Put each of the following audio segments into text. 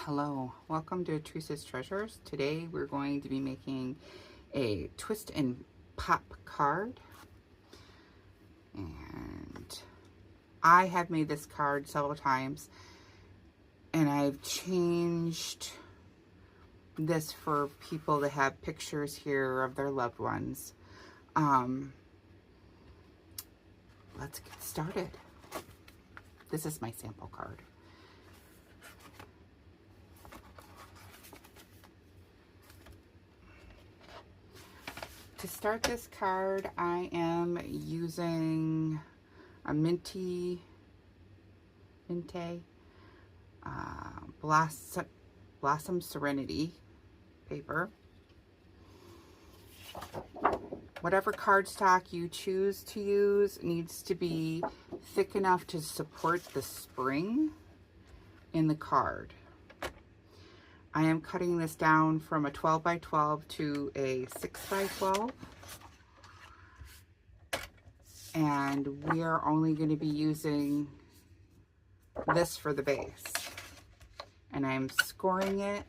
Hello, welcome to Teresa's Treasures. Today we're going to be making a twist and pop card. And I have made this card several times and I've changed this for people to have pictures here of their loved ones. Let's get started. This is my sample card. To start this card, I am using a Minte Blossom Serenity paper. Whatever cardstock you choose to use needs to be thick enough to support the spring in the card. I am cutting this down from a 12 by 12 to a 6 by 12. And we are only going to be using this for the base. And I'm scoring it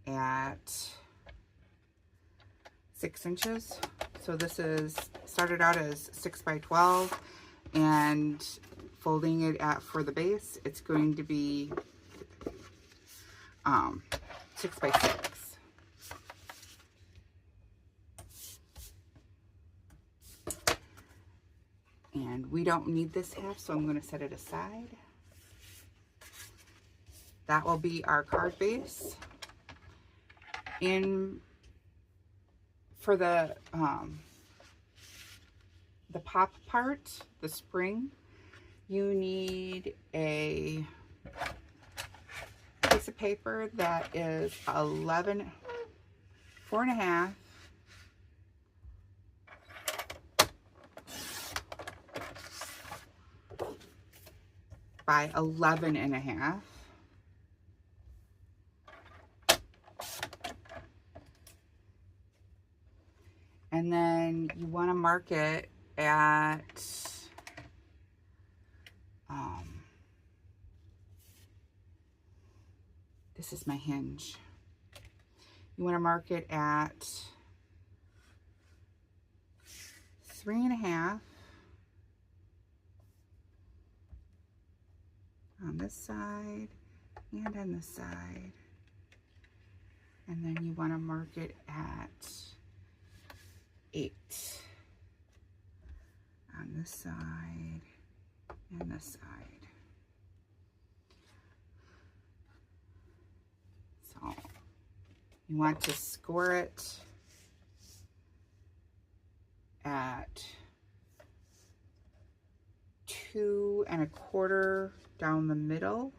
at 6 inches. So this is started out as 6 by 12 and folding it for the base, it's going to be 6 by 6. And we don't need this half, so I'm going to set it aside. That will be our card base. For the pop part, the spring, you need a piece of paper that is 4.5 by 11.5. And then you want to mark it at this is my hinge. You want to mark it at 3.5 on this side and on this side. And then you want to mark it at 8 on this side and this side. So you want to score it at 2.25 down the middle.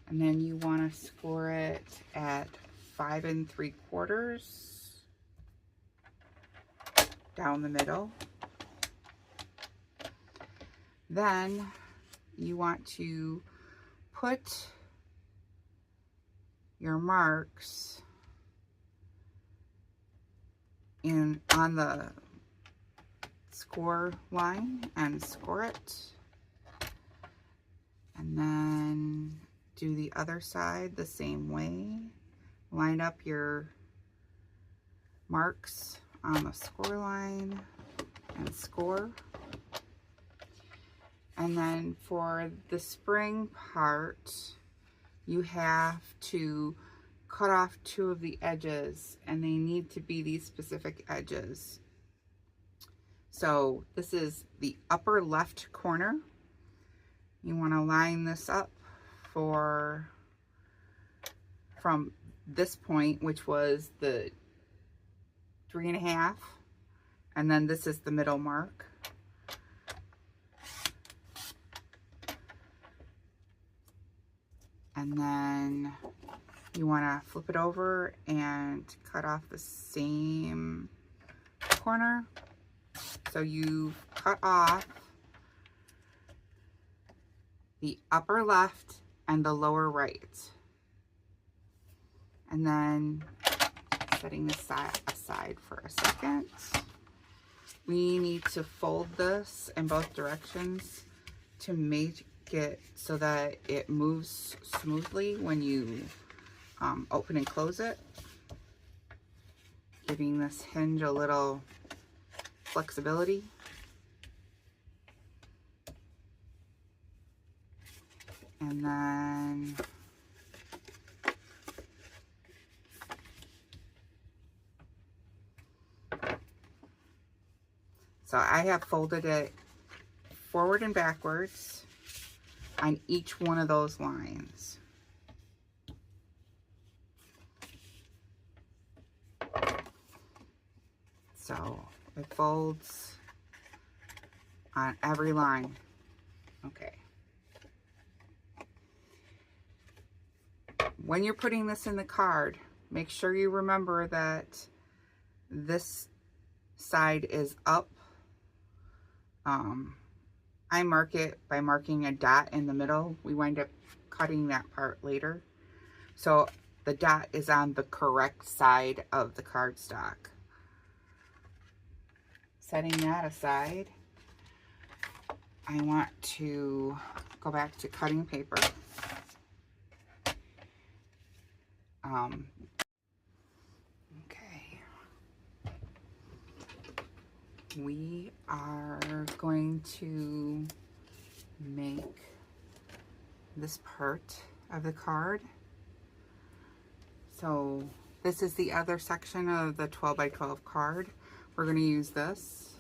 And then you want to score it at 5.75 down the middle. Then you want to put your marks on the score line and score it. And then do the other side the same way. Line up your marks on the score line and score. And then for the spring part, you have to cut off 2 of the edges, and they need to be these specific edges. So this is the upper left corner. You want to line this up from this point, which was the 3.5, and then this is the middle mark. And then you want to flip it over and cut off the same corner. So you cut off the upper left and the lower right. And then setting this aside for a second, we need to fold this in both directions to make it so that it moves smoothly when you open and close it, giving this hinge a little flexibility. And then so I have folded it forward and backwards on each one of those lines. So it folds on every line. Okay. When you're putting this in the card, make sure you remember that this side is up. I mark it by marking a dot in the middle. We wind up cutting that part later. So the dot is on the correct side of the cardstock. Setting that aside, I want to go back to cutting paper. Okay. We are going to make this part of the card. So this is the other section of the 12 by 12 card. We're going to use this,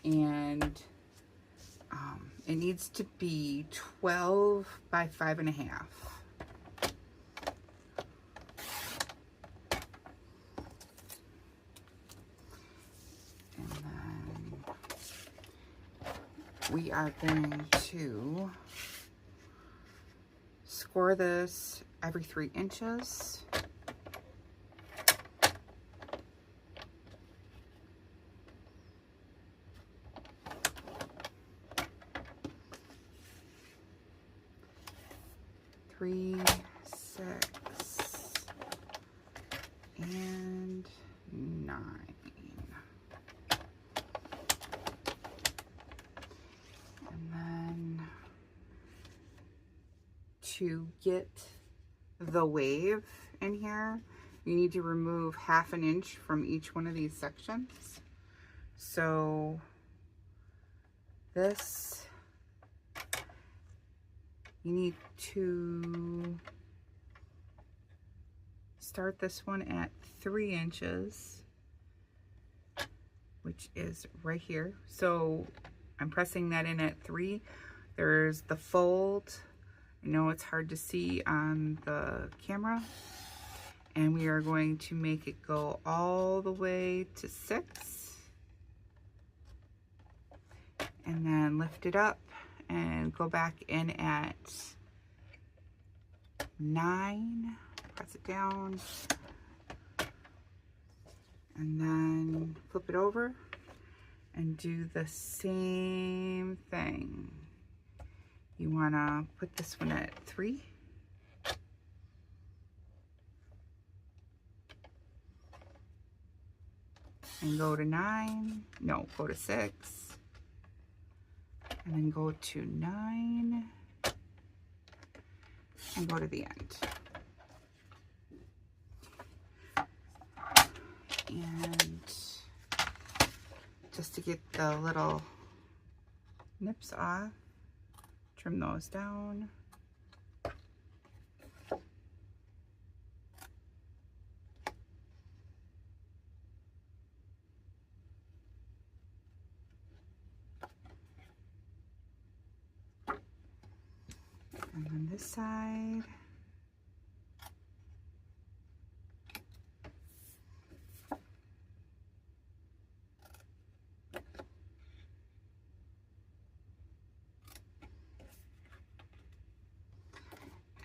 and it needs to be 12 by 5.5. And then we are going to score this every 3 inches. Three, 6, and 9. And then to get the wave in here, you need to remove 1/2 inch from each one of these sections. So this, you need to start this one at 3 inches, which is right here. So I'm pressing that in at 3. There's the fold. I know it's hard to see on the camera. And we are going to make it go all the way to 6. And then lift it up and go back in at 9, press it down, and then flip it over and do the same thing. You want to put this one at 3. And go to 9, no, go to 6. And then go to 9 and go to the end. And just to get the little nips off, trim those down. And then this side.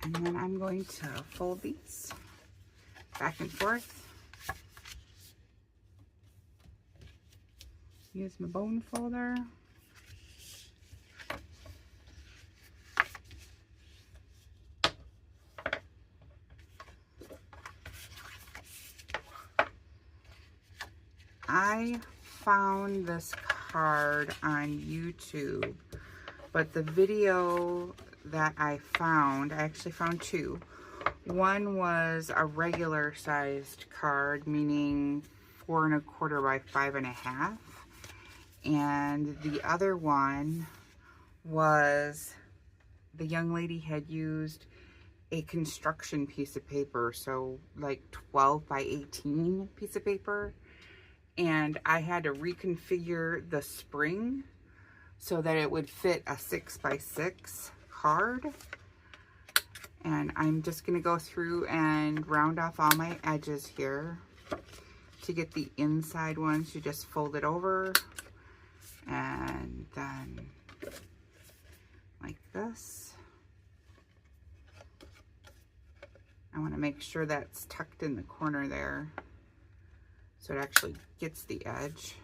And then I'm going to fold these back and forth. Use my bone folder. I found this card on YouTube, but the video that I found, I actually found two. One was a regular sized card, meaning 4 1/4 by 5 1/2. And the other one was the young lady had used a construction piece of paper, so like 12 by 18 piece of paper, and I had to reconfigure the spring so that it would fit a 6 by 6 card. And I'm just going to go through and round off all my edges here. To get the inside ones, you just fold it over and then like this. I want to make sure that's tucked in the corner there so it actually gets the edge.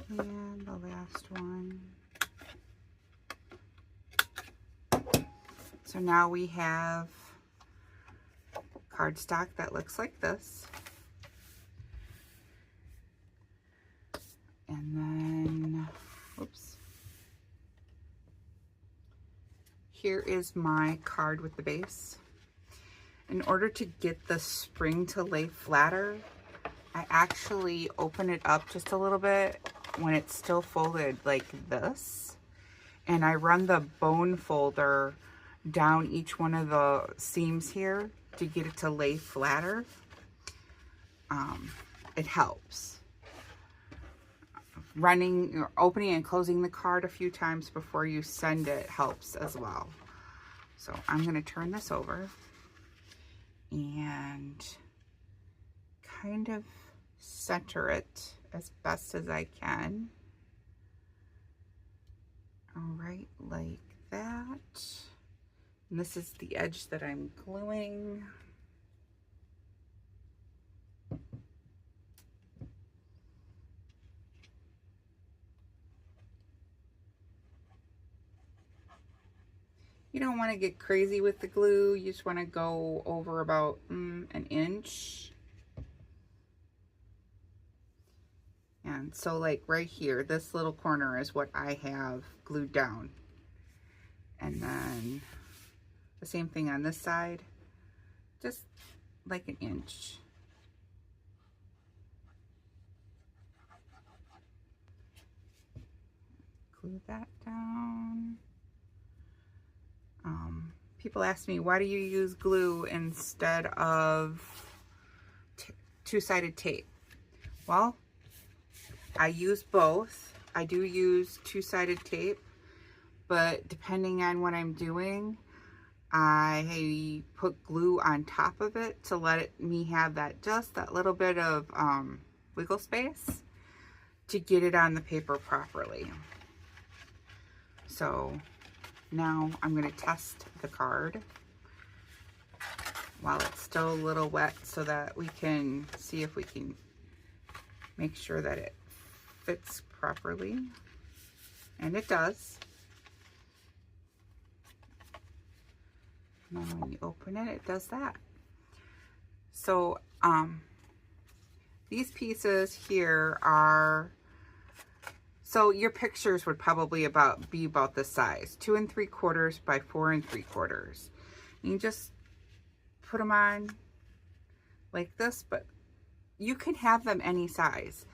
And the last one. So now we have cardstock that looks like this. And then, oops. Here is my card with the base. In order to get the spring to lay flatter, I actually open it up just a little bit when it's still folded like this. And I run the bone folder down each one of the seams here to get it to lay flatter. It helps. Running or opening and closing the card a few times before you send it helps as well. So I'm going to turn this over and kind of center it as best as I can. All right, like that. And this is the edge that I'm gluing. You don't want to get crazy with the glue. You just want to go over about an inch. And so like right here, this little corner is what I have glued down. And then the same thing on this side, just like an inch. Glue that down. People ask me, why do you use glue instead of two-sided tape? Well, I use both. I do use two-sided tape, but depending on what I'm doing, I put glue on top of it to let me have that just that little bit of wiggle space to get it on the paper properly. So now I'm going to test the card while it's still a little wet so that we can see if we can make sure that it fits properly. And it does. And then when you open it, it does that. So these pieces here are, so your pictures would probably be about this size, 2 3/4 by 4 3/4. You just put them on like this, but you can have them any size.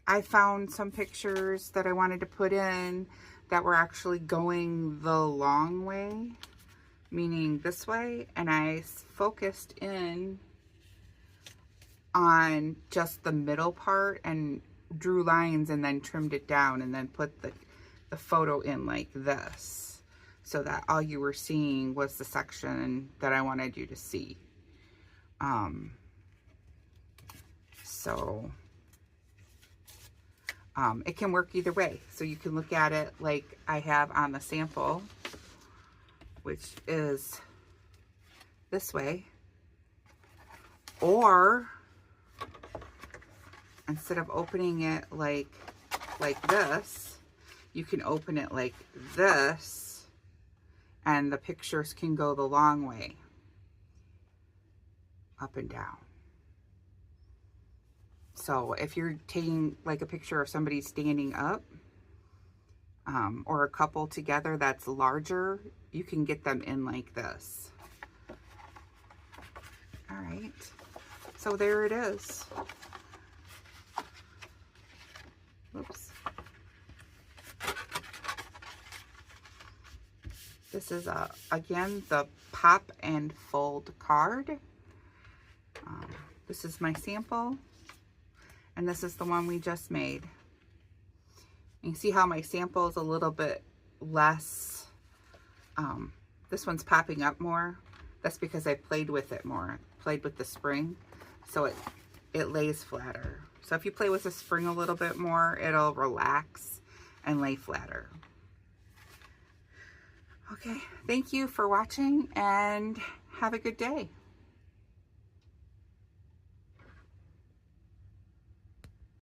I found some pictures that I wanted to put in that were actually going the long way, meaning this way, and I focused in on just the middle part and drew lines and then trimmed it down and then put the photo in like this, so that all you were seeing was the section that I wanted you to see. It can work either way. So you can look at it like I have on the sample, which is this way, or, instead of opening it like this, you can open it like this, and the pictures can go the long way, up and down. So if you're taking like a picture of somebody standing up, or a couple together that's larger, you can get them in like this. All right, so there it is. Oops. This is, again, the pop and fold card. This is my sample, and this is the one we just made. You can see how my sample is a little bit less, this one's popping up more. That's because I played with it more, played with the spring, so it lays flatter. So if you play with the spring a little bit more, it'll relax and lay flatter. Okay, thank you for watching, and have a good day.